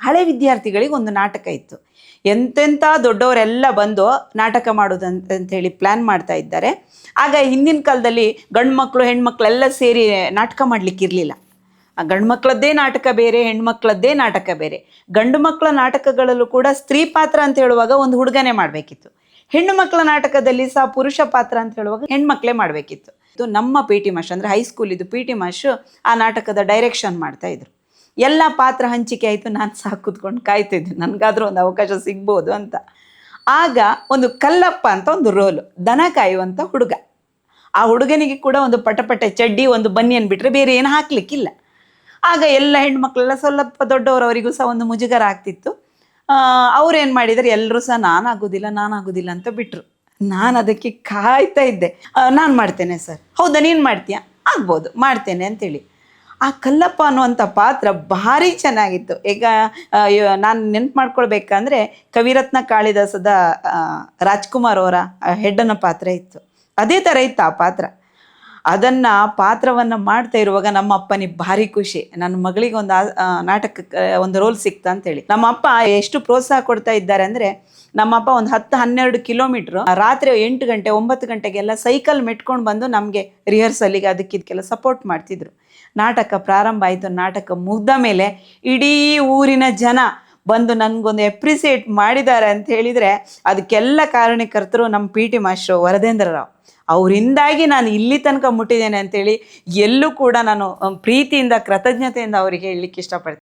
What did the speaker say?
ಹಳೆ ವಿದ್ಯಾರ್ಥಿಗಳಿಗೆ ಒಂದು ನಾಟಕ ಇತ್ತು. ಎಂತೆಂಥ ದೊಡ್ಡವರೆಲ್ಲ ಬಂದು ನಾಟಕ ಮಾಡೋದಂತೇಳಿ ಪ್ಲ್ಯಾನ್ ಮಾಡ್ತಾ ಇದ್ದಾರೆ. ಆಗ ಹಿಂದಿನ ಕಾಲದಲ್ಲಿ ಗಂಡು ಮಕ್ಕಳು ಹೆಣ್ಮಕ್ಳೆಲ್ಲ ಸೇರಿ ನಾಟಕ ಮಾಡಲಿಕ್ಕಿರಲಿಲ್ಲ. ಗಂಡು ಮಕ್ಕಳದ್ದೇ ನಾಟಕ ಬೇರೆ, ಹೆಣ್ಮಕ್ಳದ್ದೇ ನಾಟಕ ಬೇರೆ. ಗಂಡು ಮಕ್ಕಳ ನಾಟಕಗಳಲ್ಲೂ ಕೂಡ ಸ್ತ್ರೀ ಪಾತ್ರ ಅಂತ ಹೇಳುವಾಗ ಒಂದು ಹುಡುಗನೇ ಮಾಡಬೇಕಿತ್ತು. ಹೆಣ್ಣು ಮಕ್ಕಳ ನಾಟಕದಲ್ಲಿ ಸಹ ಪುರುಷ ಪಾತ್ರ ಅಂತ ಹೇಳುವಾಗ ಹೆಣ್ಮಕ್ಳೇ ಮಾಡಬೇಕಿತ್ತು. ಇದು ನಮ್ಮ ಪಿ ಟಿ ಮಾಸ್ಟರ್, ಅಂದರೆ ಹೈಸ್ಕೂಲಿದ್ದು ಪಿ ಟಿ ಮಾಸ್ಟ್ರು ಆ ನಾಟಕದ ಡೈರೆಕ್ಷನ್ ಮಾಡ್ತಾಯಿದ್ರು. ಎಲ್ಲ ಪಾತ್ರ ಹಂಚಿಕೆ ಆಯಿತು. ನಾನು ಸಹ ಕೂತ್ಕೊಂಡು ಕಾಯ್ತಿದ್ದೆ, ನನಗಾದರೂ ಒಂದು ಅವಕಾಶ ಸಿಗ್ಬೋದು ಅಂತ. ಆಗ ಒಂದು ಕಲ್ಲಪ್ಪ ಅಂತ ಒಂದು ರೋಲು, ದನ ಕಾಯುವಂಥ ಹುಡುಗ. ಆ ಹುಡುಗನಿಗೆ ಕೂಡ ಒಂದು ಪಟಪಟೆ ಚಡ್ಡಿ, ಒಂದು ಬನಿಯನ್ ಬಿಟ್ಟರೆ ಬೇರೆ ಏನು ಹಾಕ್ಲಿಕ್ಕಿಲ್ಲ. ಆಗ ಎಲ್ಲ ಹೆಣ್ಮಕ್ಳೆಲ್ಲ ಸ್ವಲ್ಪ ದೊಡ್ಡವರವರಿಗೂ ಸಹ ಒಂದು ಮುಜುಗರ ಆಗ್ತಿತ್ತು. ಅವ್ರೇನು ಮಾಡಿದರೆ, ಎಲ್ಲರೂ ಸಹ ನಾನಾಗೋದಿಲ್ಲ ಅಂತ ಬಿಟ್ಟರು. ನಾನು ಅದಕ್ಕೆ ಕಾಯ್ತಾ ಇದ್ದೆ. ನಾನು ಮಾಡ್ತೇನೆ ಸರ್. ಹೌದಾ, ನೀನು ಮಾಡ್ತೀಯಾ? ಆಗ್ಬೋದು, ಮಾಡ್ತೇನೆ ಅಂತೇಳಿ. ಆ ಕಲ್ಲಪ್ಪ ಅನ್ನುವಂಥ ಪಾತ್ರ ಭಾರಿ ಚೆನ್ನಾಗಿತ್ತು. ಈಗ ನಾನು ನೆನ್ಪು ಮಾಡ್ಕೊಳ್ಬೇಕಂದ್ರೆ ಕವಿರತ್ನ ಕಾಳಿದಾಸದ ರಾಜ್ಕುಮಾರ್ ಅವರ ಹೆಡ್ಡನ ಪಾತ್ರ ಇತ್ತು. ಅದೇ ಥರ ಇತ್ತು ಆ ಪಾತ್ರ. ಅದನ್ನು ಪಾತ್ರವನ್ನು ಮಾಡ್ತಾ ಇರುವಾಗ ನಮ್ಮ ಅಪ್ಪನಿಗೆ ಭಾರಿ ಖುಷಿ. ನನ್ನ ಮಗಳಿಗೆ ಒಂದು ನಾಟಕಕ್ಕೆ ಒಂದು ರೋಲ್ ಸಿಕ್ತಾ ಅಂತೇಳಿ. ನಮ್ಮ ಅಪ್ಪ ಎಷ್ಟು ಪ್ರೋತ್ಸಾಹ ಕೊಡ್ತಾ ಇದ್ದಾರೆ ಅಂದರೆ, ನಮ್ಮಪ್ಪ ಒಂದು 10-12 ಕಿಲೋಮೀಟ್ರು ರಾತ್ರಿ 8 ಗಂಟೆ 9 ಗಂಟೆಗೆಲ್ಲ ಸೈಕಲ್ ಮೆಟ್ಕೊಂಡು ಬಂದು ನಮಗೆ ರಿಹರ್ಸಲಿಗೆ ಅದಕ್ಕಿದಕ್ಕೆಲ್ಲ ಸಪೋರ್ಟ್ ಮಾಡ್ತಿದ್ರು. ನಾಟಕ ಪ್ರಾರಂಭ ಆಯಿತು. ನಾಟಕ ಮುಗ್ದ ಮೇಲೆ ಇಡೀ ಊರಿನ ಜನ ಬಂದು ನನಗೊಂದು ಎಪ್ರಿಸಿಯೇಟ್ ಮಾಡಿದ್ದಾರೆ ಅಂತ ಹೇಳಿದರೆ, ಅದಕ್ಕೆಲ್ಲ ಕಾರಣಕರ್ತರು ನಮ್ಮ P T master Varadendra Rao. ಅವರಿಂದಾಗಿ ನಾನು ಇಲ್ಲಿ ತನಕ ಮುಟ್ಟಿದ್ದೇನೆ ಅಂತೇಳಿ ಎಲ್ಲೂ ಕೂಡ ನಾನು ಪ್ರೀತಿಯಿಂದ, ಕೃತಜ್ಞತೆಯಿಂದ ಅವರಿಗೆ ಹೇಳಲಿಕ್ಕೆ ಇಷ್ಟಪಡ್ತೀನಿ.